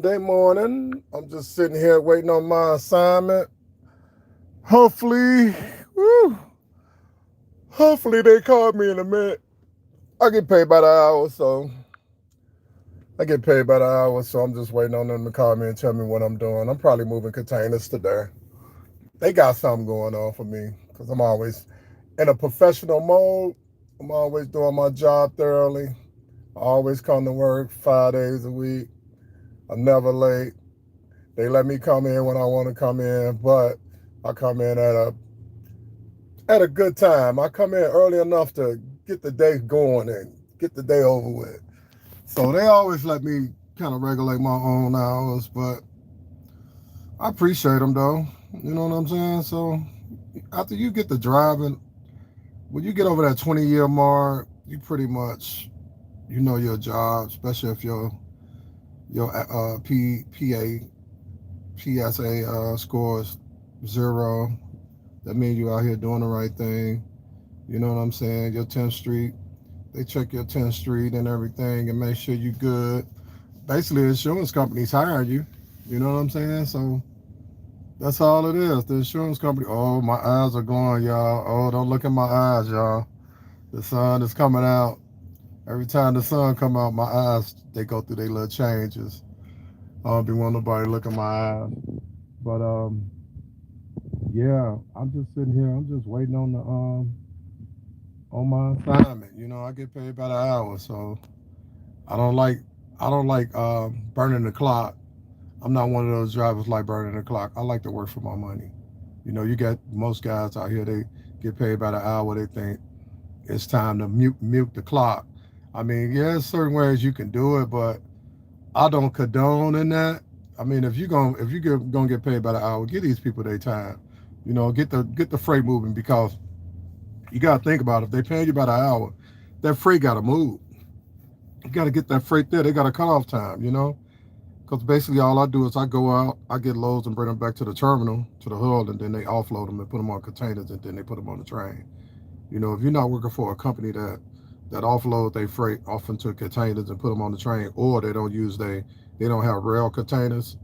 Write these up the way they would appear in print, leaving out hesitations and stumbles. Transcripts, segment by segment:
Day morning. I'm just sitting here waiting on my assignment. Hopefully, woo, hopefully they call me in a minute. I get paid by the hour, so I'm just waiting on them to call me and tell me what I'm doing. I'm probably moving containers today. They got something going on for me because I'm always in a professional mode. I'm always doing my job thoroughly. I always come to work 5 days a week. I'm never late. They let me come in when I want to come in, but I come in at a good time. I come in early enough to get the day going and get the day over with. So they always let me kind of regulate my own hours, but I appreciate them though. You know what I'm saying? So after you get the driving, when you get over that 20-year mark, you pretty much you know your job, especially if your PSA scores zero. That means you out here doing the right thing. You know what I'm saying? Your 10th Street, they check your 10th Street and everything and make sure you good. Basically, insurance companies hire you. You know what I'm saying? So that's all it is. The insurance company, oh, my eyes are going, y'all. Oh, don't look at my eyes, y'all. The sun is coming out. Every time the sun come out, my eyes, they go through their little changes. I don't be wanting nobody to look at my eyes. But yeah, I'm just sitting here. I'm just waiting on my assignment. You know, I get paid by the hour, so I don't like I don't like burning the clock. I'm not one of those drivers like burning the clock. I like to work for my money. You know, you got most guys out here. They get paid by the hour. They think it's time to mute the clock. I mean, yeah, there's certain ways you can do it, but I don't condone in that. I mean, if you gonna get paid by the hour, give these people their time. You know, get the freight moving because you got to think about it. If they paying you by the hour, that freight got to move. You got to get that freight there. They got a cutoff time, you know? Because basically all I do is I go out, I get loads and bring them back to the terminal, to the hull, and then they offload them and put them on containers and then they put them on the train. You know, if you're not working for a company that offload their freight off into containers and put them on the train, or they don't have rail containers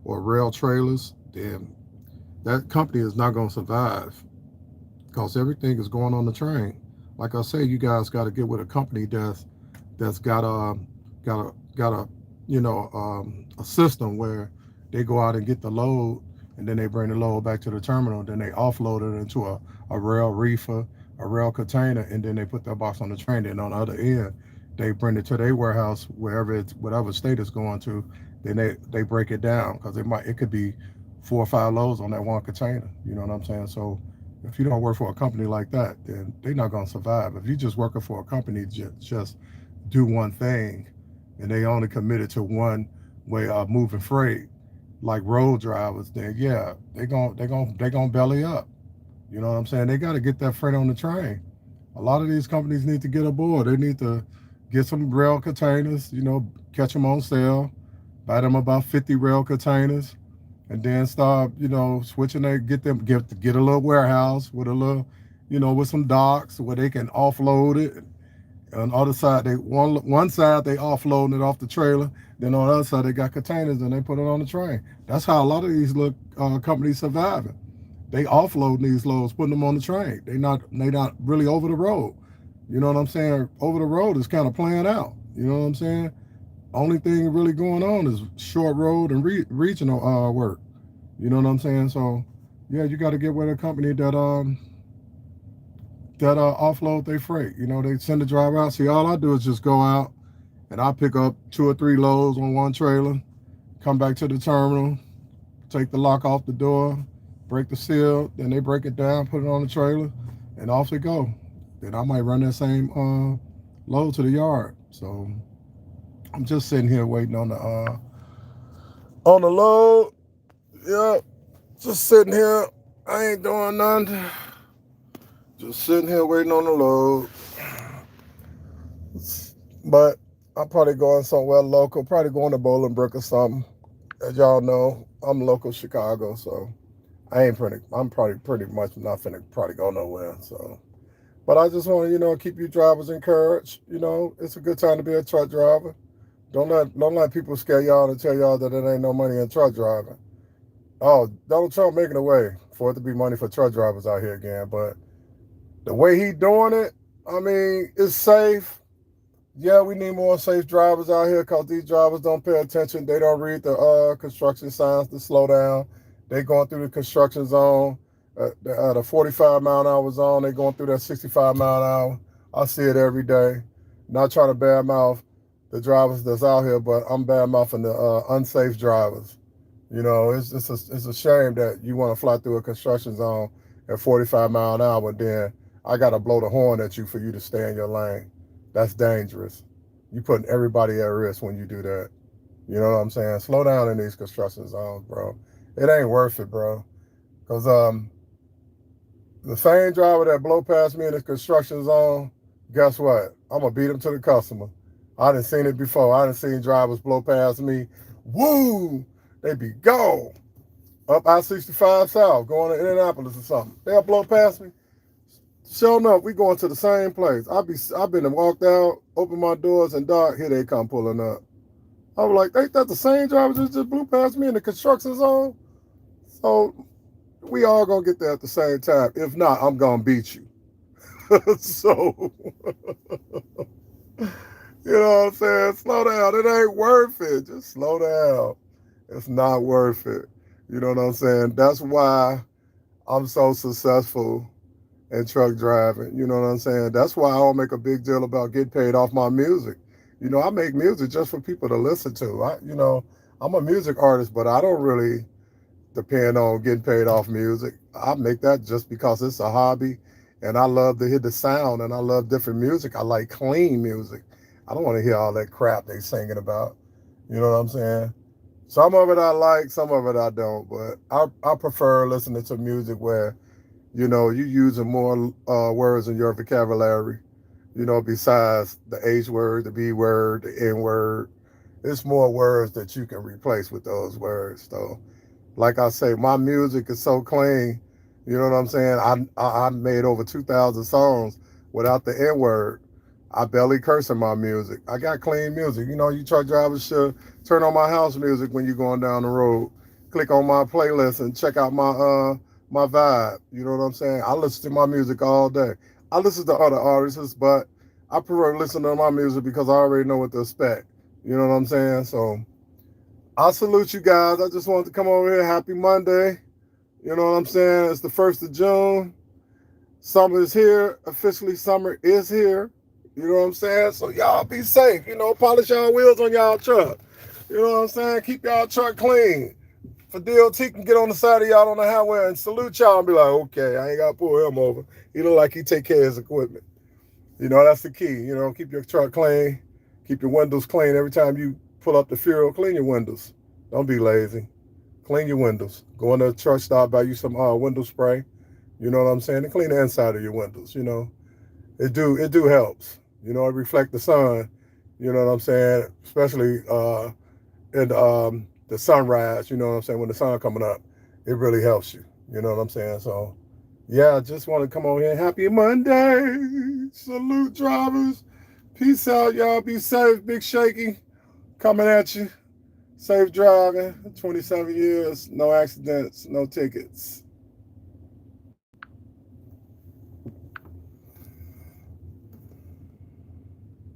or rail trailers, then that company is not going to survive because everything is going on the train. Like I say, you guys got to get with a company that's got a a system where they go out and get the load and then they bring the load back to the terminal. Then they offload it into a rail reefer, a rail container, and then they put that box on the train. And on the other end, they bring it to their warehouse wherever it's whatever state it's going to. Then they break it down because it could be 4 or 5 loads on that one container. You know what I'm saying? So if you don't work for a company like that, then they're not going to survive. If you're just working for a company just do one thing and they only committed to one way of moving freight, like road drivers, then yeah, they gonna belly up. You know what I'm saying? They got to get that freight on the train. A lot of these companies need to get aboard. They need to get some rail containers. You know, catch them on sale, buy them about 50 rail containers, and then start switching. They get a little warehouse with a little, with some docks where they can offload it. On the other side, they one side they offloading it off the trailer. Then on the other side, they got containers and they put it on the train. That's how a lot of these little companies surviving. They offloading these loads, putting them on the train. They not really over the road. You know what I'm saying? Over the road is kind of playing out. You know what I'm saying? Only thing really going on is short road and regional work. You know what I'm saying? So yeah, you got to get with a company that offload their freight. You know, they send the driver out. See, all I do is just go out and I pick up 2 or 3 loads on one trailer, come back to the terminal, take the lock off the door, break the seal, then they break it down, put it on the trailer, and off they go. Then I might run that same load to the yard. So I'm just sitting here waiting on the load. Yeah, just sitting here. I ain't doing nothing. Just sitting here waiting on the load. But I'm probably going somewhere local, probably going to Bolingbrook or something. As y'all know, I'm local Chicago, so I'm probably pretty much not finna probably go nowhere. So, but I just want to, keep you drivers encouraged. You know, it's a good time to be a truck driver. Don't let people scare y'all and tell y'all that there ain't no money in truck driving. Oh, Donald Trump making a way for it to be money for truck drivers out here again. But the way he doing it, I mean, it's safe. Yeah, we need more safe drivers out here because these drivers don't pay attention. They don't read the construction signs to slow down. They going through the construction zone, the 45-mile-an-hour zone. They going through that 65-mile-an-hour. I see it every day. Not trying to badmouth the drivers that's out here, but I'm badmouthing the unsafe drivers. You know, it's a shame that you want to fly through a construction zone at 45 mile an hour, and then I got to blow the horn at you for you to stay in your lane. That's dangerous. You putting everybody at risk when you do that. You know what I'm saying? Slow down in these construction zones, bro. It ain't worth it, bro. Because the same driver that blow past me in the construction zone, guess what? I'm going to beat him to the customer. I done seen it before. I done seen drivers blow past me. Woo! They be gone. Up I-65 South, going to Indianapolis or something. They'll blow past me. Sure enough, we going to the same place. I've been walked out, opened my doors, and dark, here they come pulling up. I was like, ain't that the same driver that just blew past me in the construction zone? So we all gonna get there at the same time. If not, I'm gonna beat you. So, you know what I'm saying? Slow down. It ain't worth it. Just slow down. It's not worth it. You know what I'm saying? That's why I'm so successful in truck driving. You know what I'm saying? That's why I don't make a big deal about getting paid off my music. You know, I make music just for people to listen to. I'm a music artist, but I don't really depend on getting paid off music. I make that just because it's a hobby and I love to hear the sound and I love different music. I like clean music. I don't want to hear all that crap they singing about. You know what I'm saying? Some of it I like, some of it I don't, but I prefer listening to music where, you know, you using more words in your vocabulary, you know, besides the H word, the B word, the N word. It's more words that you can replace with those words. So, like I say, my music is so clean. You know what I'm saying? I made over 2,000 songs without the N word. I barely curse in my music. I got clean music. You know, you truck drivers should turn on my house music when you're going down the road. Click on my playlist and check out my vibe. You know what I'm saying? I listen to my music all day. I listen to other artists, but I prefer listening to my music because I already know what to expect. You know what I'm saying? So I salute you guys. I just wanted to come over here. Happy Monday. You know what I'm saying? It's the 1st of June. Summer is here. Officially, summer is here. You know what I'm saying? So y'all be safe. You know, polish y'all wheels on y'all truck. You know what I'm saying? Keep y'all truck clean. For DOT can get on the side of y'all on the highway and salute y'all and be like, okay, I ain't got to pull him over. He look like he take care of his equipment. You know, that's the key. You know, keep your truck clean. Keep your windows clean. Every time you pull up the fuel, clean your windows. Don't be lazy. Clean your windows. Go in the truck stop, buy you some window spray. You know what I'm saying? And clean the inside of your windows. You know, it do helps. You know, it reflect the sun. You know what I'm saying? Especially in the sunrise. You know what I'm saying? When the sun coming up, it really helps you. You know what I'm saying? So, yeah, I just want to come on here. Happy Monday. Salute drivers. Peace out, y'all. Be safe. Big Shaky coming at you. Safe driving. 27 years. No accidents. No tickets.